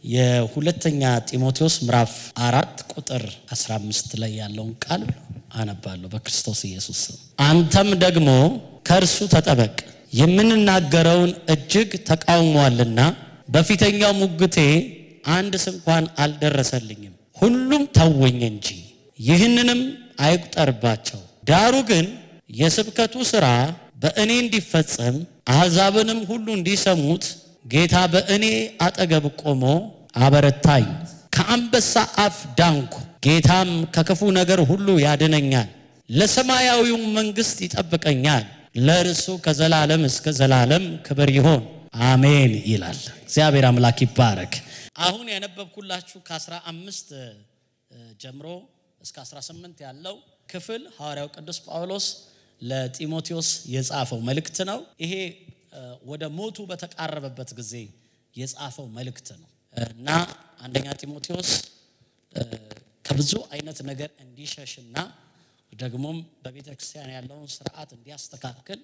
የሁለተኛ ጢሞቴዎስ ምዕራፍ 4 ቁጥር 15 ላይ ያለውን ቃል አነባለሁ በክርስቶስ ኢየሱስ። አንተም ደግሞ ከእርሱ ተጠበቅ፣ የምንናገረውን እጅግ ተቃውሟልና በፊተኛው ሙግቴ አንድ እንኳን አልደረሰልኝም። ሁሉም ተወኝ እንጂ ይህንንም አይቁጠርባቸው። ዳሩ ግን የስብከቱ ሥራ በእኔ እንዲፈጸም አሕዛብንም ሁሉ እንዲሰሙት ጌታ በእኔ አጠገብ ቆሞ አበረታኝ። ከአንበሳ አፍ ዳንኩ፣ ጌታም ከክፉ ነገር ሁሉ ያድነኛል። ለሰማያዊው መንግሥት ይጠብቀኛል። ለእርሱ ከዘላለም እስከ ዘላለም ክብር ይሆን አሜን ይላል። እግዚአብሔር አምላክ ይባረክ። አሁን ያነበብኩላችሁ ከ15 ጀምሮ እስከ 18 ያለው ክፍል ሐዋርያው ቅዱስ ጳውሎስ ለጢሞቴዎስ የጻፈው መልእክት ነው። ይሄ ወደ ሞቱ በተቃረበበት ጊዜ የጻፈው መልእክት ነው እና አንደኛ ጢሞቴዎስ ከብዙ አይነት ነገር እንዲሸሽና ደግሞም በቤተ ክርስቲያን ያለውን ስርዓት እንዲያስተካክል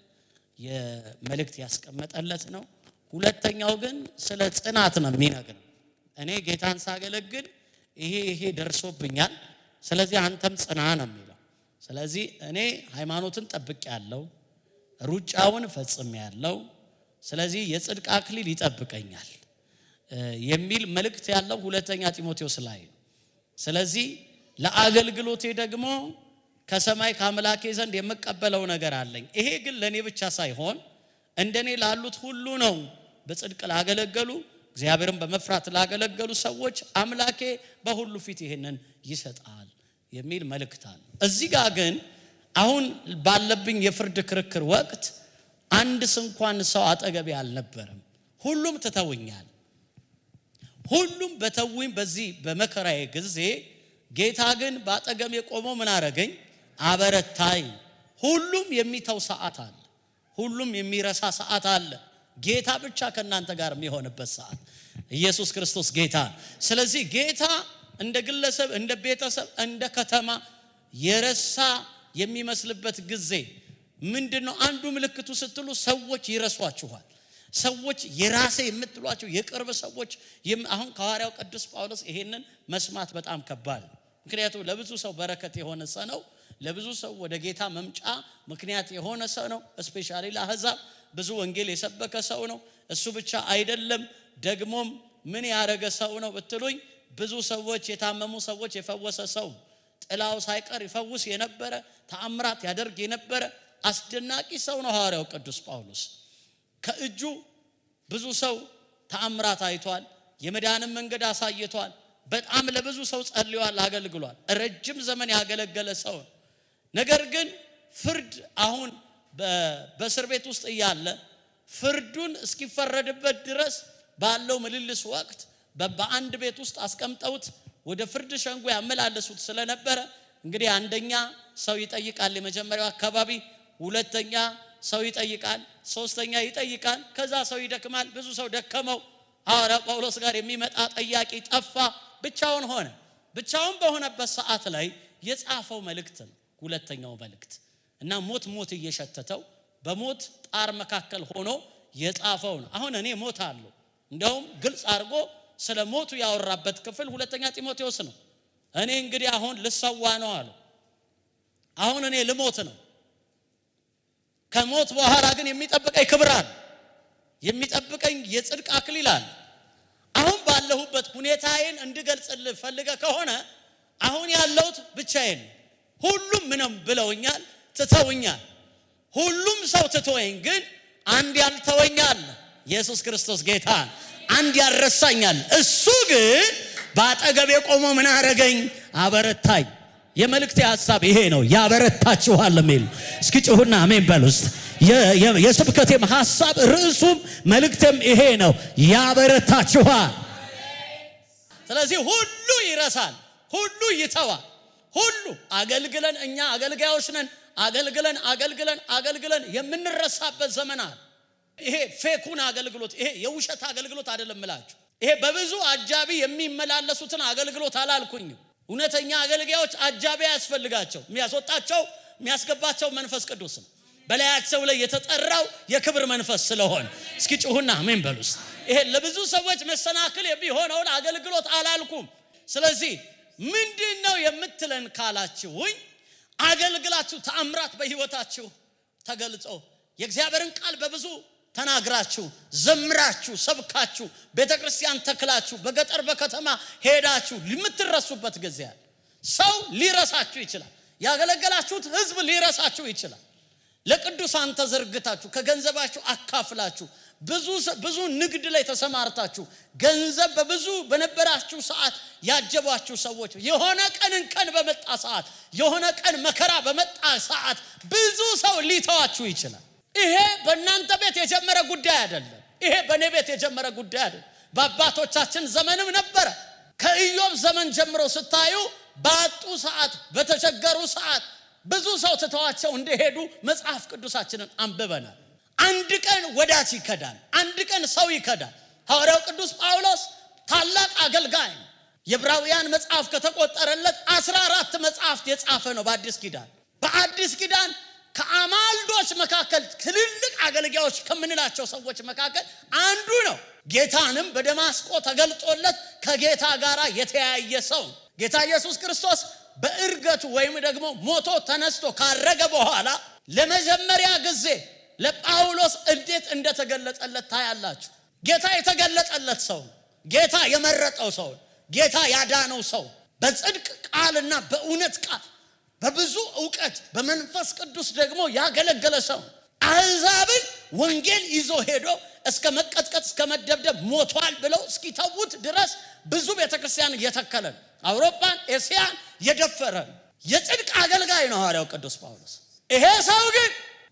የመልእክት ያስቀመጠለት ነው። ሁለተኛው ግን ስለ ጽናት ነው የሚነግረው። እኔ ጌታን ሳገለግል ይሄ ደርሶብኛል፣ ስለዚህ አንተም ጽና ነው የሚለው። ስለዚህ እኔ ሃይማኖትን ጠብቄያለሁ፣ ሩጫውን ፈጽሜያለሁ፣ ስለዚህ የጽድቅ አክሊል ይጠብቀኛል የሚል መልእክት ያለው ሁለተኛ ጢሞቴዎስ ላይ ነው። ስለዚህ ለአገልግሎቴ ደግሞ ከሰማይ ከአምላኬ ዘንድ የምቀበለው ነገር አለኝ። ይሄ ግን ለኔ ብቻ ሳይሆን እንደኔ ላሉት ሁሉ ነው። በጽድቅ ላገለገሉ እግዚአብሔርን በመፍራት ላገለገሉ ሰዎች አምላኬ በሁሉ ፊት ይሄንን ይሰጣል የሚል መልእክት አለ። እዚህ ጋር ግን አሁን ባለብኝ የፍርድ ክርክር ወቅት አንድስ እንኳን ሰው አጠገቤ አልነበረም። ሁሉም ተተውኛል። ሁሉም በተውኝ በዚህ በመከራዬ ጊዜ ጌታ ግን ባጠገቤ ቆሞ ምን አረገኝ? አበረታኝ። ሁሉም የሚተው ሰዓት አለ። ሁሉም የሚረሳ ሰዓት አለ። ጌታ ብቻ ከናንተ ጋር የሚሆንበት ሰዓት። ኢየሱስ ክርስቶስ ጌታ። ስለዚህ ጌታ እንደ ግለሰብ፣ እንደ ቤተሰብ፣ እንደ ከተማ የረሳ የሚመስልበት ጊዜ ምንድነው? አንዱ ምልክቱ ስትሉ ሰዎች ይረሷችኋል። ሰዎች የራሴ የምትሏቸው የቅርብ ሰዎች አሁን ከሐዋርያው ቅዱስ ጳውሎስ ይሄንን መስማት በጣም ከባድ ነው። ምክንያቱም ለብዙ ሰው በረከት የሆነ ሰው ነው። ለብዙ ሰው ወደ ጌታ መምጫ ምክንያት የሆነ ሰው ነው። እስፔሻሊ ለአሕዛብ ብዙ ወንጌል የሰበከ ሰው ነው። እሱ ብቻ አይደለም፣ ደግሞም ምን ያረገ ሰው ነው ብትሉኝ ብዙ ሰዎች የታመሙ ሰዎች የፈወሰ ሰው፣ ጥላው ሳይቀር ይፈውስ የነበረ ተአምራት ያደርግ የነበረ አስደናቂ ሰው ነው ሐዋርያው ቅዱስ ጳውሎስ። ከእጁ ብዙ ሰው ተአምራት አይቷል። የመዳንን መንገድ አሳይቷል። በጣም ለብዙ ሰው ጸልዮአል፣ አገልግሏል። ረጅም ዘመን ያገለገለ ሰው። ነገር ግን ፍርድ አሁን በእስር ቤት ውስጥ እያለ ፍርዱን እስኪፈረድበት ድረስ ባለው ምልልስ ወቅት በአንድ ቤት ውስጥ አስቀምጠውት ወደ ፍርድ ሸንጎ ያመላለሱት ስለነበረ እንግዲህ አንደኛ ሰው ይጠይቃል፣ የመጀመሪያው አካባቢ፣ ሁለተኛ ሰው ይጠይቃል፣ ሶስተኛ ይጠይቃል፣ ከዛ ሰው ይደክማል። ብዙ ሰው ደከመው። ሐዋርያው ጳውሎስ ጋር የሚመጣ ጠያቂ ጠፋ፣ ብቻውን ሆነ። ብቻውን በሆነበት ሰዓት ላይ የጻፈው መልእክት ነው ሁለተኛው መልእክት እና ሞት እየሸተተው በሞት ጣር መካከል ሆኖ የጻፈው ነው። አሁን እኔ ሞት አለው እንደውም ግልጽ አድርጎ ስለ ሞቱ ያወራበት ክፍል ሁለተኛ ጢሞቴዎስ ነው። እኔ እንግዲህ አሁን ልሰዋ ነው አለ። አሁን እኔ ልሞት ነው። ከሞት በኋላ ግን የሚጠብቀኝ ክብር አለ፣ የሚጠብቀኝ የጽድቅ አክሊል አለ። አሁን ባለሁበት ሁኔታዬን እንድገልጽልህ ፈልገህ ከሆነ አሁን ያለሁት ብቻዬን፣ ሁሉም ምንም ብለውኛል፣ ትተውኛል። ሁሉም ሰው ትተወኝ፣ ግን አንድ ያልተወኛል። ኢየሱስ ክርስቶስ ጌታ። አንድ ያረሳኛል። እሱ ግን ባጠገቤ ቆሞ ምን አረገኝ? አበረታኝ። የመልእክቴ ሐሳብ ይሄ ነው፣ ያበረታችኋል የሚል። እስኪ ጩሁና አሜን በሉ። የስብከቴም ሐሳብ ርዕሱም መልእክቴም ይሄ ነው፣ ያበረታችኋል። ስለዚህ ሁሉ ይረሳል፣ ሁሉ ይተዋል። ሁሉ አገልግለን፣ እኛ አገልጋዮች ነን፣ አገልግለን የምንረሳበት ዘመን አለ። ይሄ ፌኩን አገልግሎት፣ ይሄ የውሸት አገልግሎት አይደለም እላችሁ። ይሄ በብዙ አጃቢ የሚመላለሱትን አገልግሎት አላልኩኝም። እውነተኛ አገልጋዮች አጃቢ ያስፈልጋቸው። የሚያስወጣቸው የሚያስገባቸው መንፈስ ቅዱስ ነው። በላያቸው ላይ የተጠራው የክብር መንፈስ ስለሆነ እስኪ ጩሁና አሜን በሉስ። ይሄ ለብዙ ሰዎች መሰናክል የሚሆነውን አገልግሎት አላልኩም። ስለዚህ ምንድነው የምትለን ካላችሁኝ አገልግላችሁ ተአምራት በህይወታችሁ ተገልጾ የእግዚአብሔርን ቃል በብዙ ተናግራችሁ ዘምራችሁ ሰብካችሁ ቤተክርስቲያን ተክላችሁ በገጠር በከተማ ሄዳችሁ ልምትረሱበት ጊዜ አለ። ሰው ሊረሳችሁ ይችላል። ያገለገላችሁት ህዝብ ሊረሳችሁ ይችላል። ለቅዱሳን ተዘርግታችሁ ከገንዘባችሁ አካፍላችሁ ብዙ ንግድ ላይ ተሰማርታችሁ ገንዘብ በብዙ በነበራችሁ ሰዓት ያጀባችሁ ሰዎች የሆነ ቀን በመጣ ሰዓት የሆነ ቀን መከራ በመጣ ሰዓት ብዙ ሰው ሊተዋችሁ ይችላል። ይሄ በእናንተ ቤት የጀመረ ጉዳይ አይደለም። ይሄ በኔ ቤት የጀመረ ጉዳይ አይደለም። በአባቶቻችን ዘመንም ነበረ። ከኢዮብ ዘመን ጀምሮ ስታዩ ባጡ ሰዓት በተቸገሩ ሰዓት ብዙ ሰው ተተዋቸው እንደሄዱ መጽሐፍ ቅዱሳችንን አንብበናል። አንድ ቀን ወዳጅ ይከዳል፣ አንድ ቀን ሰው ይከዳል። ሐዋርያው ቅዱስ ጳውሎስ ታላቅ አገልጋይ ነው። የዕብራውያን መጽሐፍ ከተቆጠረለት 14 መጽሐፍት የጻፈ ነው በአዲስ ኪዳን። በአዲስ ኪዳን ከአማልዶች መካከል ትልልቅ አገልጋዮች ከምንላቸው ሰዎች መካከል አንዱ ነው። ጌታንም በደማስቆ ተገልጦለት ከጌታ ጋር የተያየ ሰው ጌታ ኢየሱስ ክርስቶስ በእርገቱ ወይም ደግሞ ሞቶ ተነስቶ ካረገ በኋላ ለመጀመሪያ ጊዜ ለጳውሎስ እንዴት እንደተገለጠለት ታያላችሁ። ጌታ የተገለጠለት ሰው፣ ጌታ የመረጠው ሰው፣ ጌታ ያዳነው ሰው በጽድቅ ቃልና በእውነት ቃል በብዙ ዕውቀት በመንፈስ ቅዱስ ደግሞ ያገለገለ ሰው አሕዛብን ወንጌል ይዞ ሄዶ እስከ መቀጥቀጥ እስከ መደብደብ ሞቷል ብለው እስኪተውት ድረስ ብዙ ቤተክርስቲያን እየተከለ አውሮፓን ኤሲያን የደፈረ የጽድቅ አገልጋይ ነው ሐዋርያው ቅዱስ ጳውሎስ። ይሄ ሰው ግን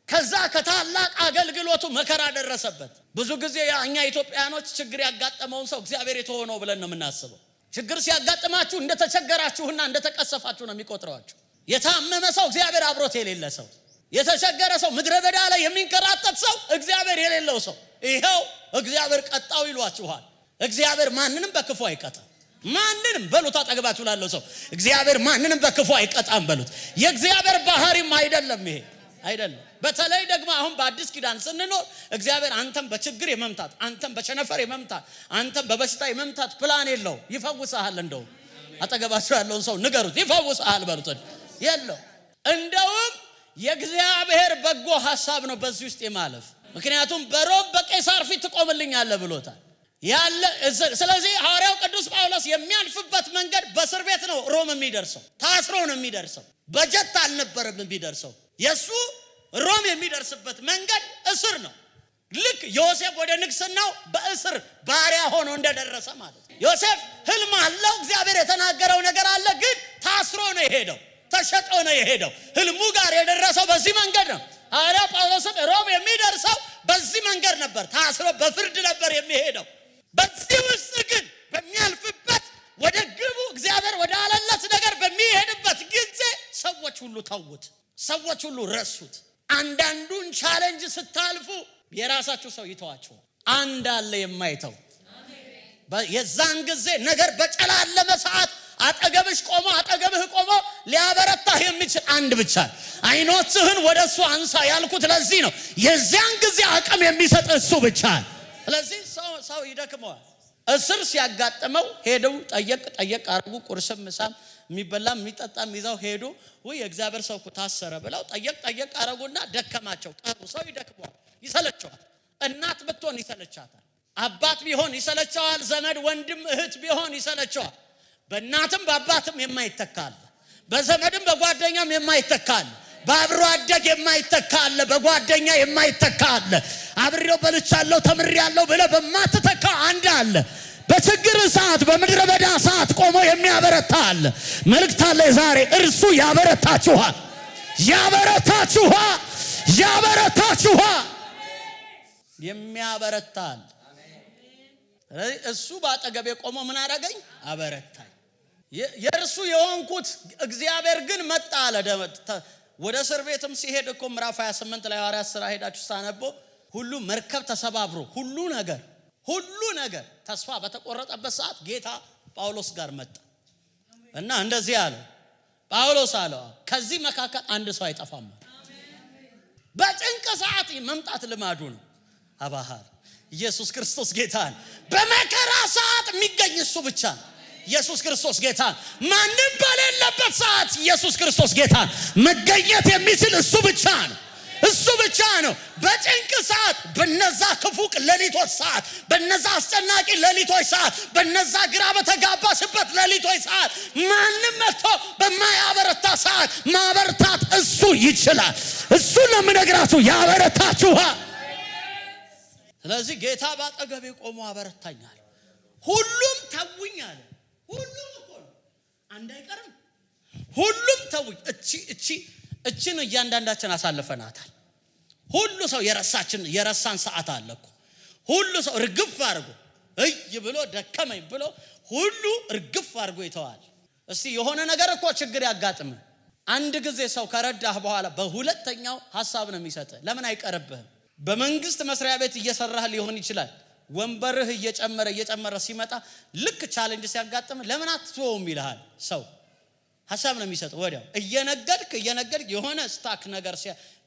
ከዛ ከታላቅ አገልግሎቱ መከራ ደረሰበት። ብዙ ጊዜ እኛ ኢትዮጵያኖች ችግር ያጋጠመውን ሰው እግዚአብሔር የተሆነው ብለን ነው የምናስበው። ችግር ሲያጋጥማችሁ እንደተቸገራችሁና እንደተቀሰፋችሁ ነው የሚቆጥሯችሁ። የታመመ ሰው እግዚአብሔር አብሮት የሌለ ሰው፣ የተቸገረ ሰው ምድረ በዳ ላይ የሚንከራተት ሰው እግዚአብሔር የሌለው ሰው ይሄው እግዚአብሔር ቀጣው ይሏችኋል። እግዚአብሔር ማንንም በክፉ አይቀጣም። ማንንም በሉት አጠገባችሁ ላለው ሰው እግዚአብሔር ማንንም በክፉ አይቀጣም በሉት። የእግዚአብሔር ባህሪም አይደለም ይሄ አይደለም። በተለይ ደግሞ አሁን በአዲስ ኪዳን ስንኖር እግዚአብሔር አንተም በችግር የመምታት አንተም በቸነፈር የመምታት አንተም በበሽታ የመምታት ፕላን የለው። ይፈውሳል። እንደው አጠገባችሁ ያለውን ሰው ንገሩት ይፈውሳል በሉት። የለው እንደውም የእግዚአብሔር በጎ ሐሳብ ነው በዚህ ውስጥ የማለፍ። ምክንያቱም በሮም በቄሳር ፊት ትቆምልኛለህ ብሎታል ያለ። ስለዚህ ሐዋርያው ቅዱስ ጳውሎስ የሚያልፍበት መንገድ በእስር ቤት ነው ሮም የሚደርሰው። ታስሮ ነው የሚደርሰው። በጀት አልነበረም የሚደርሰው። የሱ ሮም የሚደርስበት መንገድ እስር ነው። ልክ ዮሴፍ ወደ ንግስናው በእስር ባሪያ ሆኖ እንደደረሰ ማለት ነው። ዮሴፍ ህልም አለው፣ እግዚአብሔር የተናገረው ነገር አለ፣ ግን ታስሮ ነው የሄደው፣ ተሸጦ ነው የሄደው። ህልሙ ጋር የደረሰው በዚህ መንገድ ነው። ሐዋርያው ጳውሎስም ሮም የሚደርሰው በዚህ መንገድ ነበር። ታስሮ በፍርድ ነበር የሚሄደው። በዚህ ውስጥ ግን በሚያልፍበት ወደ ግቡ እግዚአብሔር ወደ አለለት ነገር በሚሄድበት ጊዜ ሰዎች ሁሉ ተውት፣ ሰዎች ሁሉ ረሱት። አንዳንዱን ቻሌንጅ ስታልፉ የራሳችሁ ሰው ይተዋችኋል። አንድ አለ የማይተው። የዛን ጊዜ ነገር በጨላለመ ሰዓት አጠገብህ ቆሞ ሊያበረታህ የሚችል አንድ ብቻ። አይኖችህን ወደሱ አንሳ ያልኩት ለዚህ ነው። የዚያን ጊዜ አቅም የሚሰጥ እሱ ብቻ። ስለዚህ ሰው ይደክመዋል። እስር ሲያጋጥመው ሄደው ጠየቅ አርጉ። ቁርስም ምሳም የሚበላም የሚጠጣም ይዘው ሄዱ። ወይ እግዚአብሔር ሰው ታሰረ ብለው ጠየቅ አረጉና ደከማቸው ቀሩ። ሰው ይደክመዋል፣ ይሰለቸዋል። እናት ብትሆን ይሰለቻታል፣ አባት ቢሆን ይሰለቸዋል፣ ዘመድ ወንድም እህት ቢሆን ይሰለቸዋል። በእናትም በአባትም የማይተካል፣ በዘመድም በጓደኛም የማይተካል፣ በአብሮ አደግ የማይተካል፣ በጓደኛ የማይተካል። አብሬው በልቻለሁ ተምሬያለሁ ብለህ በማትተካ አንድ አለ። በችግር ሰዓት በምድረ በዳ ሰዓት ቆሞ የሚያበረታል። መልእክት አለ ዛሬ። እርሱ ያበረታችኋል። የሚያበረታል። እሱ ባጠገቤ ቆሞ ምን አደረገኝ? አበረታኝ። የእርሱ የሆንኩት እግዚአብሔር ግን መጣ አለ። ወደ እስር ቤትም ሲሄድ እኮ ምዕራፍ 28 ላይ ሐዋርያት ሥራ ሄዳችሁ ሳነቦ ሁሉ መርከብ ተሰባብሮ ሁሉ ነገር ተስፋ በተቆረጠበት ሰዓት ጌታ ጳውሎስ ጋር መጣ እና እንደዚህ አለ። ጳውሎስ አለው ከዚህ መካከል አንድ ሰው አይጠፋም። በጭንቅ ሰዓት መምጣት ልማዱ ነው። አባሃር ኢየሱስ ክርስቶስ ጌታ ነው። በመከራ ሰዓት የሚገኝ እሱ ብቻ ነው። ኢየሱስ ክርስቶስ ጌታ ማንም በሌለበት ሰዓት ኢየሱስ ክርስቶስ ጌታ መገኘት የሚችል እሱ ብቻ ነው። እሱ ብቻ ነው። በጭንቅ ሰዓት፣ በነዛ ክፉ ሌሊቶች ሰዓት፣ በነዛ አስጨናቂ ሌሊቶች ሰዓት፣ በነዛ ግራ በተጋባሽበት ሌሊቶች ሰዓት ማንም መጥቶ በማያበረታ ሰዓት ማበረታት እሱ ይችላል። እሱ ለምነግራችሁ ያበረታችኋል። ስለዚህ ጌታ ባጠገቤ ቆሞ አበረታኛል። ሁሉም ተውኝ አለ። ሁሉም እኮ ነው፣ አንድ አይቀርም። ሁሉም ተውኝ። እቺን እያንዳንዳችን አሳልፈናታል። ሁሉ ሰው የረሳን ሰዓት አለ እኮ። ሁሉ ሰው ርግፍ አድርጎ ብሎ ደከመኝ ብሎ ሁሉ ርግፍ አድርጎ ይተዋል። እስቲ የሆነ ነገር እኮ ችግር ያጋጥም። አንድ ጊዜ ሰው ከረዳህ በኋላ በሁለተኛው ሐሳብ ነው የሚሰጥህ። ለምን አይቀርብህም? በመንግስት መስሪያ ቤት እየሰራህ ሊሆን ይችላል። ወንበርህ እየጨመረ ሲመጣ ልክ ቻሌንጅ ሲያጋጥም ለምን አትተውም ይልሃል ሰው። ሐሳብ ነው የሚሰጠው። ወዲያው እየነገድክ የሆነ ስታክ ነገር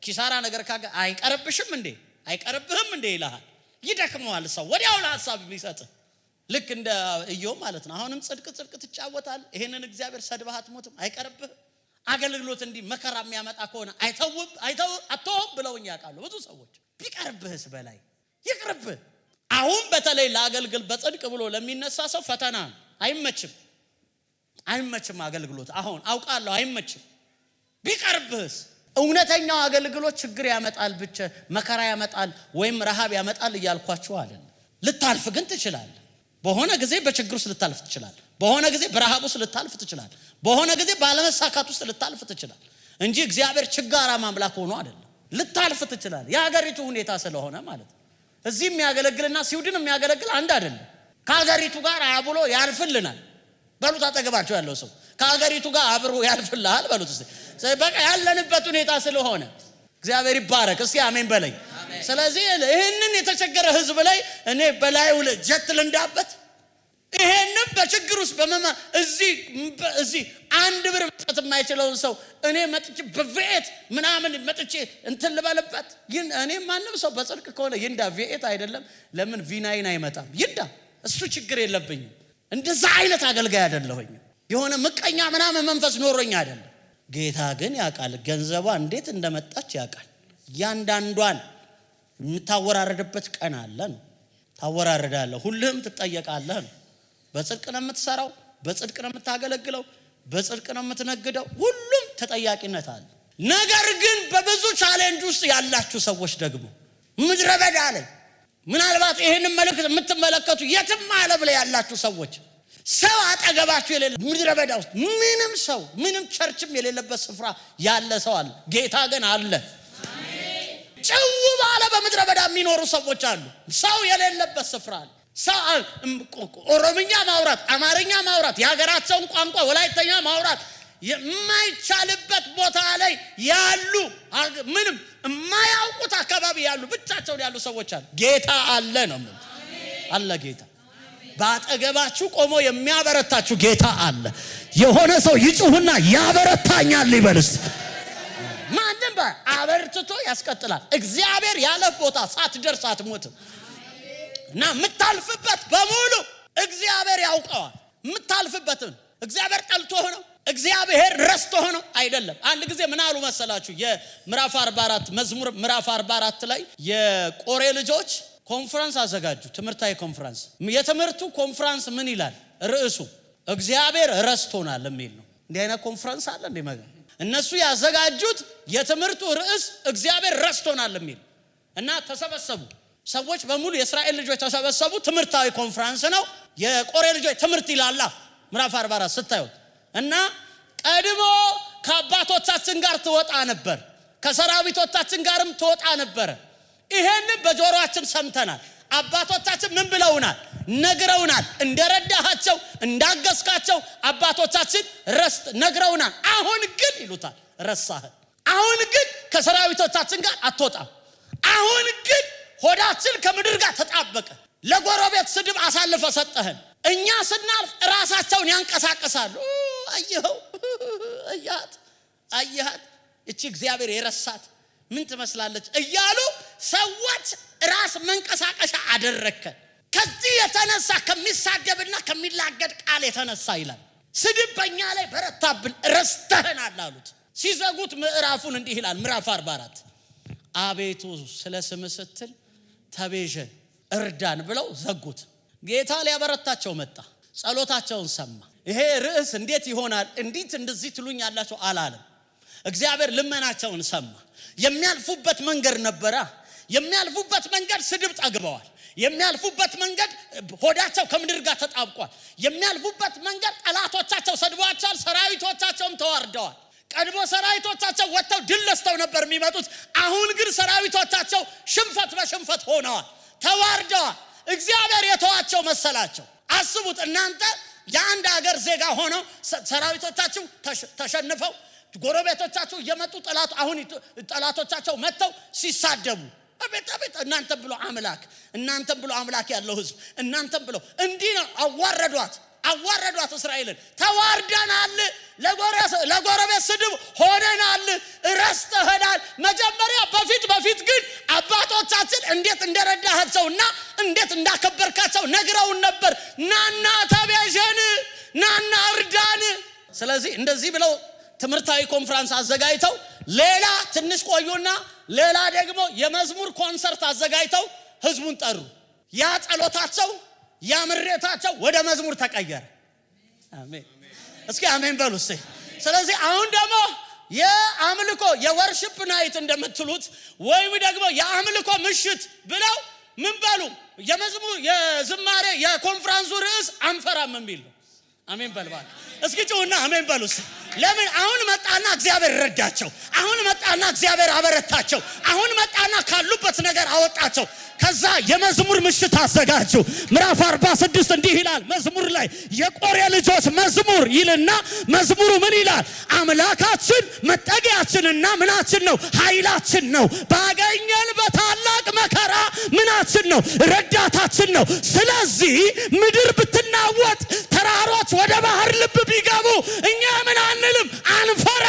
ኪሳራ ነገር ካገ አይቀርብሽም እንዴ አይቀርብህም እንዴ ይልሃል። ይደክመዋል ሰው ወዲያው ሐሳብ የሚሰጥ ልክ እንደ ኢዮብ ማለት ነው። አሁንም ጽድቅ ትጫወታል። ይሄንን እግዚአብሔር ሰድበህ አትሞትም፣ አይቀርብህ። አገልግሎት እንዲህ መከራ የሚያመጣ ከሆነ አትተውም ብለውኝ ያውቃሉ ብዙ ሰዎች። ቢቀርብህስ በላይ ይቅርብህ። አሁን በተለይ ለአገልግል በጽድቅ ብሎ ለሚነሳ ሰው ፈተና ነው። አይመችም አገልግሎት። አሁን አውቃለሁ አይመችም። ቢቀርብህስ እውነተኛው አገልግሎት ችግር ያመጣል፣ ብቻ መከራ ያመጣል ወይም ረሃብ ያመጣል እያልኳችሁ አይደለም። ልታልፍ ግን ትችላለህ። በሆነ ጊዜ በችግር ውስጥ ልታልፍ ትችላለህ። በሆነ ጊዜ በረሃብ ውስጥ ልታልፍ ትችላለህ። በሆነ ጊዜ ባለመሳካት ውስጥ ልታልፍ ትችላለህ እንጂ እግዚአብሔር ችጋራም አምላክ ሆኖ አይደለም። ልታልፍ ትችላለህ። የሀገሪቱ ሁኔታ ስለሆነ ማለት ነው። እዚህ የሚያገለግልና ስዊድን የሚያገለግል አንድ አይደለም። ከሀገሪቱ ጋር አብሮ ያልፍልናል በሉት። አጠገባቸው ያለው ሰው ከሀገሪቱ ጋር አብሮ ያልፍልሃል በሉት። በቃ ያለንበት ሁኔታ ስለሆነ እግዚአብሔር ይባረክ። እስቲ አሜን በለኝ። ስለዚህ ይሄንን የተቸገረ ህዝብ ላይ እኔ በላዩ ጀት ልንዳበት፣ ይሄንን በችግር ውስጥ እዚህ አንድ ብር መስጠት የማይችለውን ሰው እኔ መጥቼ በቪኤት ምናምን መጥቼ እንትን ልበልበት። እኔ ማንም ሰው በጽድቅ ከሆነ ይንዳ። ቪኤት አይደለም ለምን ቪናይን አይመጣም? ይንዳ። እሱ ችግር የለብኝም። እንደዛ አይነት አገልጋይ አይደለሁኝ። የሆነ ምቀኛ ምናምን መንፈስ ኖሮኝ አይደለም። ጌታ ግን ያውቃል፣ ገንዘቧ እንዴት እንደመጣች ያውቃል። ያንዳንዷን የምታወራረድበት ቀን አለ ነው። ታወራረዳለህ፣ ሁሉም ትጠየቃለህ ነው። በጽድቅ ነው የምትሰራው፣ በጽድቅ ነው የምታገለግለው፣ በጽድቅ ነው የምትነግደው። ሁሉም ተጠያቂነት አለ። ነገር ግን በብዙ ቻሌንጅ ውስጥ ያላችሁ ሰዎች ደግሞ ምድረ በዳ ላይ ምናልባት ይሄንን መልእክት የምትመለከቱ የትም ዓለም ላይ ያላችሁ ሰዎች ሰው አጠገባችሁ የሌለ ምድረ በዳ ውስጥ ምንም ቸርችም የሌለበት ስፍራ ያለ ሰው አለ። ጌታ ግን አለ። ጭው ባለ በምድረ በዳ የሚኖሩ ሰዎች አሉ። ሰው የሌለበት ስፍራ አለ። ሰው ኦሮምኛ ማውራት፣ አማርኛ ማውራት፣ የሀገራቸውን ቋንቋ ወላይተኛ ማውራት የማይቻልበት ቦታ ላይ ያሉ ምንም የማያውቁት አካባቢ ያሉ ብቻቸውን ያሉ ሰዎች አሉ። ጌታ አለ ነው አለ። ጌታ ባጠገባችሁ ቆሞ የሚያበረታችሁ ጌታ አለ። የሆነ ሰው ይጩህና ያበረታኛል ይበልስ። ማንም አበርትቶ ያስቀጥላል። እግዚአብሔር ያለ ቦታ ሳትደርስ አትሞትም። እና የምታልፍበት በሙሉ እግዚአብሔር ያውቀዋል። የምታልፍበትን እግዚአብሔር ጠልቶ ሆነው እግዚአብሔር ረስቶ ሆነው አይደለም። አንድ ጊዜ ምን አሉ መሰላችሁ? የምዕራፍ 44 መዝሙር ምዕራፍ 44 ላይ የቆሬ ልጆች ኮንፈረንስ አዘጋጁ። ትምህርታዊ ኮንፈረንስ። የትምህርቱ ኮንፈረንስ ምን ይላል? ርዕሱ እግዚአብሔር ረስቶናል የሚል ነው። እንዲህ አይነት ኮንፈረንስ አለ እንዴ? እነሱ ያዘጋጁት የትምህርቱ ርዕስ እግዚአብሔር ረስቶናል የሚል እና ተሰበሰቡ ሰዎች በሙሉ የእስራኤል ልጆች ተሰበሰቡ። ትምህርታዊ ኮንፈረንስ ነው። የቆሬ ልጆች ትምህርት ይላል ምዕራፍ 44 ስታዩት እና ቀድሞ ከአባቶቻችን ጋር ትወጣ ነበር፣ ከሰራዊቶቻችን ጋርም ትወጣ ነበር። ይሄንን በጆሮአችን ሰምተናል። አባቶቻችን ምን ብለውናል? ነግረውናል። እንደረዳሃቸው እንዳገዝካቸው አባቶቻችን ነግረውናል። አሁን ግን ይሉታል ረሳህ። አሁን ግን ከሰራዊቶቻችን ጋር አትወጣም። አሁን ግን ሆዳችን ከምድር ጋር ተጣበቀ። ለጎረቤት ስድብ አሳልፈ ሰጠህን። እኛ ስናልፍ ራሳቸውን ያንቀሳቀሳሉ። አየኸው? አያት እቺ እግዚአብሔር የረሳት ምን ትመስላለች እያሉ ሰዎች ራስ መንቀሳቀሻ አደረከን። ከዚህ የተነሳ ከሚሳደብና ከሚላገድ ቃል የተነሳ ይላል ስድብ በእኛ ላይ በረታብን ረስተህናል አሉት። ሲዘጉት ምዕራፉን እንዲህ ይላል ምዕራፍ 44 አቤቱ ስለ ስምህ ስትል ተቤዠን እርዳን ብለው ዘጉት። ጌታ ሊያበረታቸው መጣ። ጸሎታቸውን ሰማ። ይሄ ርዕስ እንዴት ይሆናል እንዴት እንደዚህ ትሉኛላችሁ አላለም። እግዚአብሔር ልመናቸውን ሰማ። የሚያልፉበት መንገድ ነበረ። የሚያልፉበት መንገድ ስድብ ጠግበዋል። የሚያልፉበት መንገድ ሆዳቸው ከምድር ጋር ተጣብቋል። የሚያልፉበት መንገድ ጠላቶቻቸው ሰድቧቸዋል። ሰራዊቶቻቸውም ተዋርደዋል። ቀድሞ ሰራዊቶቻቸው ወጥተው ድል ነስተው ነበር የሚመጡት። አሁን ግን ሰራዊቶቻቸው ሽንፈት በሽንፈት ሆነዋል፣ ተዋርደዋል። እግዚአብሔር የተዋቸው መሰላቸው። አስቡት እናንተ የአንድ ሀገር ዜጋ ሆነው ሰራዊቶቻቸው ተሸንፈው ጎረቤቶቻቸው እየመጡ ጠላቶቻቸው መተው ሲሳደቡ አቤት እናንተም ብሎ አምላክ ያለው ህዝብ እናንተም ብሎ እንዲህ ነው አዋረዷት እስራኤልን። ተዋርደናል፣ ለጎረቤት ስድብ ሆነናል፣ ረስተህናል። መጀመሪያ በፊት ግን አባቶቻችን እንዴት እንደረዳሃቸውና እንዴት እንዳከበርካቸው ነግረውን ነበር። ናና ተቤዠን፣ ናና እርዳን። ስለዚህ እንደዚህ ብለው ትምህርታዊ ኮንፈረንስ አዘጋጅተው ሌላ ትንሽ ቆዩና ሌላ ደግሞ የመዝሙር ኮንሰርት አዘጋጅተው ህዝቡን ጠሩ። ያ ጸሎታቸው ያ ምሬታቸው ወደ መዝሙር ተቀየረ። አሜን። እስኪ አሜን በሉ እስቲ። ስለዚህ አሁን ደግሞ የአምልኮ የወርሺፕ ናይት እንደምትሉት ወይም ደግሞ የአምልኮ ምሽት ብለው ምን በሉ የመዝሙር የዝማሬ የኮንፈረንሱ ርዕስ አንፈራም የሚል ነው። አሜን በልባል እስኪ ጩውና አሜን በሉ እስቲ። ለምን አሁን መጣና እግዚአብሔር ረዳቸው። አሁን መጣና እግዚአብሔር አበረታቸው። አሁን መጣና ካሉበት ነገር አወጣቸው። ከዛ የመዝሙር ምሽት አዘጋጁ። ምዕራፍ 46 እንዲህ ይላል መዝሙር ላይ የቆሬ ልጆች መዝሙር ይልና መዝሙሩ ምን ይላል? አምላካችን መጠጊያችንና ምናችን ነው? ኃይላችን ነው። ባገኘን በታላቅ መከራ ምናችን ነው? ረዳታችን ነው። ስለዚህ ምድር ብትናወጥ ተራሮች ወደ ባህር ልብ ቢገቡ እኛ ምን አንልም፣ አንፈራ።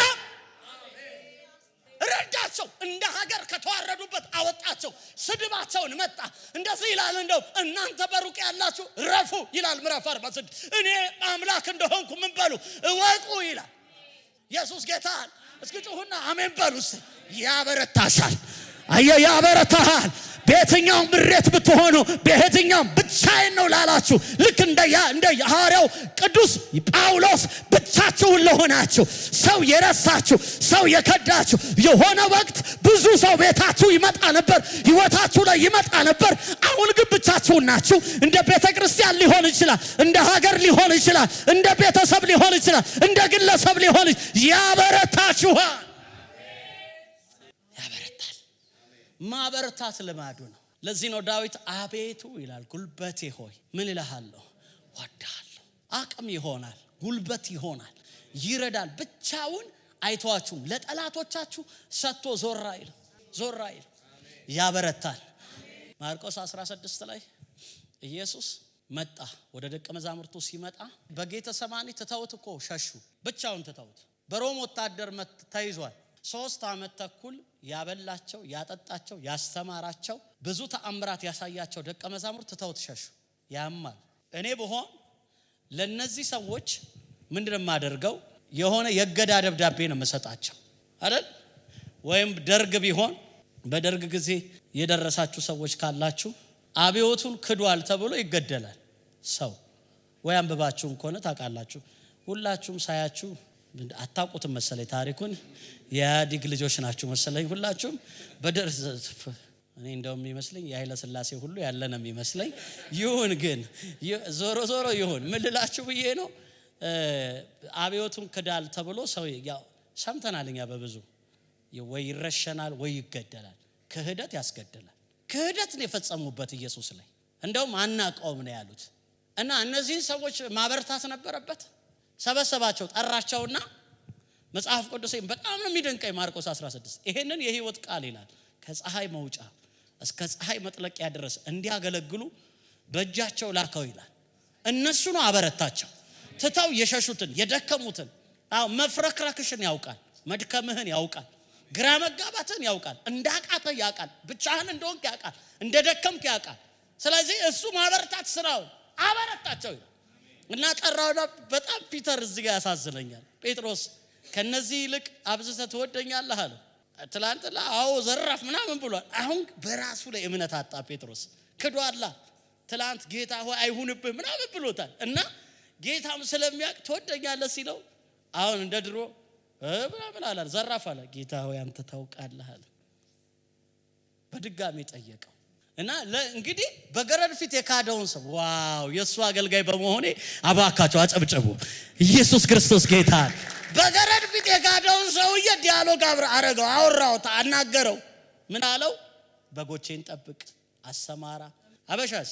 ረዳቸው። እንደ ሀገር ከተዋረዱበት አወጣቸው። ስድባቸውን መጣ። እንደዚህ ይላል እንደው እናንተ በሩቅ ያላችሁ ረፉ ይላል ምዕራፍ 46 እኔ አምላክ እንደሆንኩ ምን በሉ እወቁ ይላል ኢየሱስ ጌታ። እስኪ ጩሁና አሜን በሉ። ያበረታሻል። ያበረታሃል። በየትኛው ምሬት ብትሆኑ በየትኛው ብቻዬን ነው ላላችሁ ልክ እንደ ሐዋርያው ቅዱስ ጳውሎስ ብቻችሁን ለሆናችሁ ሰው የረሳችሁ ሰው የከዳችሁ የሆነ ወቅት ብዙ ሰው ቤታችሁ ይመጣ ነበር፣ ህይወታችሁ ላይ ይመጣ ነበር። አሁን ግን ብቻችሁን ናችሁ። እንደ ቤተክርስቲያን ሊሆን ይችላል፣ እንደ ሀገር ሊሆን ይችላል፣ እንደ ቤተሰብ ሊሆን ይችላል፣ እንደ ግለሰብ ሊሆን ያበረታችኋል። ማበረታት ልማዱ ነው። ለዚህ ነው ዳዊት አቤቱ ይላል ጉልበቴ ሆይ ምን እልሃለሁ ወዳለሁ። አቅም ይሆናል፣ ጉልበት ይሆናል፣ ይረዳል። ብቻውን አይተዋችሁም። ለጠላቶቻችሁ ሰጥቶ ዞር አይል ያበረታል። ማርቆስ 16 ላይ ኢየሱስ መጣ። ወደ ደቀ መዛሙርቱ ሲመጣ በጌተሰማኒ ትተውት እኮ ሸሹ። ብቻውን ትተውት በሮም ወታደር ተይዟል። 3 ዓመት ተኩል ያበላቸው ያጠጣቸው ያስተማራቸው ብዙ ተአምራት ያሳያቸው ደቀ መዛሙርት ትተውት ሸሹ። ያማል። እኔ በሆን ለነዚህ ሰዎች ምንድነው ማደርገው? የሆነ የገዳ ደብዳቤ ነው መሰጣቸው አይደል? ወይም ደርግ ቢሆን በደርግ ጊዜ የደረሳችሁ ሰዎች ካላችሁ አብዮቱን ክዷል ተብሎ ይገደላል ሰው። ወይ አንብባችሁም ከሆነ ታውቃላችሁ። ሁላችሁም ሳያችሁ አታውቁትም መሰለኝ ታሪኩን። የኢህአዴግ ልጆች ናችሁ መሰለኝ ሁላችሁም። በደርስ እኔ እንደውም ይመስለኝ የኃይለ ሥላሴ ሁሉ ያለነ የሚመስለኝ። ይሁን ግን ዞሮ ይሁን ምን ልላችሁ ብዬ ነው። አብዮቱን ክዳል ተብሎ ሰው ያው ሰምተናልኛ በብዙ ወይ ይረሸናል ወይ ይገደላል። ክህደት ያስገድላል። ክህደት ነው የፈጸሙበት ኢየሱስ ላይ። እንደውም አናቀውም ነው ያሉት። እና እነዚህን ሰዎች ማበረታት ነበረበት። ሰበሰባቸው፣ ጠራቸውና መጽሐፍ ቅዱስን በጣም ነው የሚደንቀኝ ማርቆስ 16 ይሄንን የህይወት ቃል ይላል ከፀሐይ መውጫ እስከ ፀሐይ መጥለቂያ ድረስ እንዲያገለግሉ በእጃቸው ላከው ይላል። እነሱ ነው አበረታቸው። ትተው የሸሹትን የደከሙትን መፍረክረክሽን ያውቃል፣ መድከምህን ያውቃል፣ ግራ መጋባትን ያውቃል፣ እንዳቃተ ያውቃል፣ ብቻህን እንደሆንክ ያውቃል፣ እንደደከምክ ያውቃል። ስለዚህ እሱ ማበረታት ስራው አበረታቸው እና ጠራውና በጣም ፒተር እዚህ ጋር ያሳዝነኛል። ጴጥሮስ ከነዚህ ይልቅ አብዝተህ ትወደኛለህ አለው። ትላንትና አዎ ዘራፍ ምናምን ብሏል። አሁን በራሱ ላይ እምነት አጣ ጴጥሮስ። ክዷላ ትላንት ጌታ ሆይ አይሁንብህ ምናምን ብሎታል እና ጌታም ስለሚያውቅ ትወደኛለህ ሲለው አሁን እንደ ድሮ ምናምን አላለ፣ ዘራፍ አለ። ጌታ ሆይ አንተ ታውቃለህ አለ። በድጋሚ ጠየቀው እና እንግዲህ በገረድ ፊት የካደውን ሰው ዋው የሱ አገልጋይ በመሆኔ አባካቸው አጨብጨቡ። ኢየሱስ ክርስቶስ ጌታ። በገረድ ፊት የካደውን ሰውዬ ዲያሎግ አረገው፣ አወራው፣ አናገረው። ምን አለው? በጎቼን ጠብቅ፣ አሰማራ። አበሻስ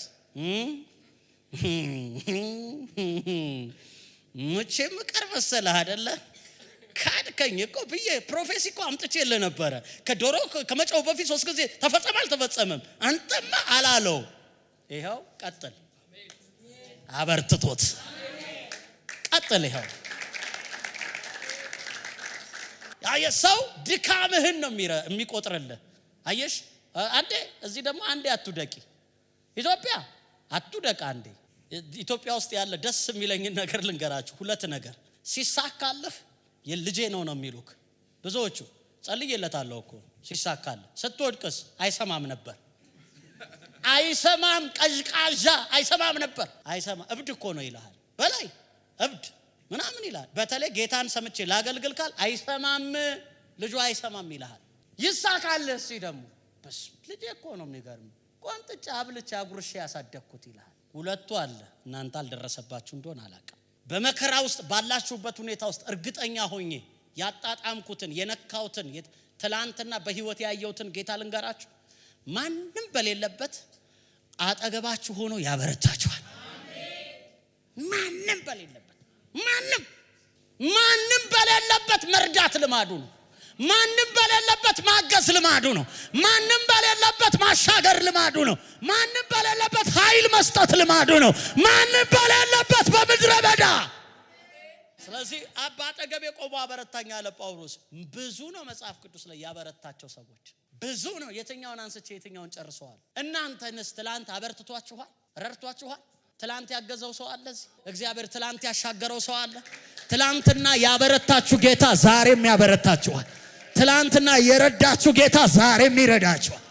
መቼም ቀር መሰለህ አይደለ? ካድከኝ እኮ ብዬ ፕሮፌሲ እኮ አምጥቼልህ ነበረ። ከዶሮ ከመጫው በፊት 3 ጊዜ ተፈጸመ አልተፈጸመም? አንተማ አላለው። ይሄው ቀጥል፣ አበርትቶት ቀጥል። ይሄው ሰው ድካምህን ነው የሚቆጥርልህ። አየሽ አንዴ እዚህ ደግሞ አንዴ አትውደቂ። ኢትዮጵያ አትውደቅ አንዴ። ኢትዮጵያ ውስጥ ያለ ደስ የሚለኝ ነገር ልንገራችሁ። 2 ነገር ሲሳካልህ የልጄ ነው የሚሉክ ብዙዎቹ። ጸልዬለታለሁ እኮ ሲሳካልህ። ስትወድቅስ አይሰማም ነበር፣ አይሰማም፣ ቀዥቃዣ አይሰማም ነበር። አይሰማ እብድ እኮ ነው ይልሃል። በላይ እብድ ምናምን ይልሃል። በተለይ ጌታን ሰምቼ ላገልግል ካል አይሰማም፣ ልጁ አይሰማም ይልሃል። ይሳካልህ እሺ ደግሞ በስ ልጄ እኮ ነው የሚገርም፣ ቆንጥጫ አብልቻ አጉርሼ ያሳደግኩት ይልሃል። 2ቱ አለ። እናንተ አልደረሰባችሁ እንደሆነ አላውቅም። በመከራ ውስጥ ባላችሁበት ሁኔታ ውስጥ እርግጠኛ ሆኜ ያጣጣምኩትን የነካውትን ትላንትና በህይወት ያየሁትን ጌታ ልንገራችሁ፣ ማንም በሌለበት አጠገባችሁ ሆኖ ያበረታችኋል። ማንም በሌለበት ማንም በሌለበት መርዳት ልማዱ ነው። ማንም በሌለበት ማገዝ ልማዱ ነው። ማንም በሌለበት ማሻገር ልማዱ ነው። ማንም በሌለበት ኃይል መስጠት ልማዱ ነው። ማንም በሌለበት በምድረ በዳ። ስለዚህ አባ አጠገቤ ቆሞ አበረታኝ አለ ጳውሎስ። ብዙ ነው መጽሐፍ ቅዱስ ላይ ያበረታቸው ሰዎች ብዙ ነው። የትኛውን አንስቼ የትኛውን ጨርሰዋል? እናንተንስ ትላንት አበርትቷችኋል? ረድቷችኋል? ትላንት ያገዘው ሰው አለ እዚህ? እግዚአብሔር ትላንት ያሻገረው ሰው አለ? ትላንትና ያበረታችሁ ጌታ ዛሬም ያበረታችኋል። ትላንትና የረዳችሁ ጌታ ዛሬም ይረዳችኋል።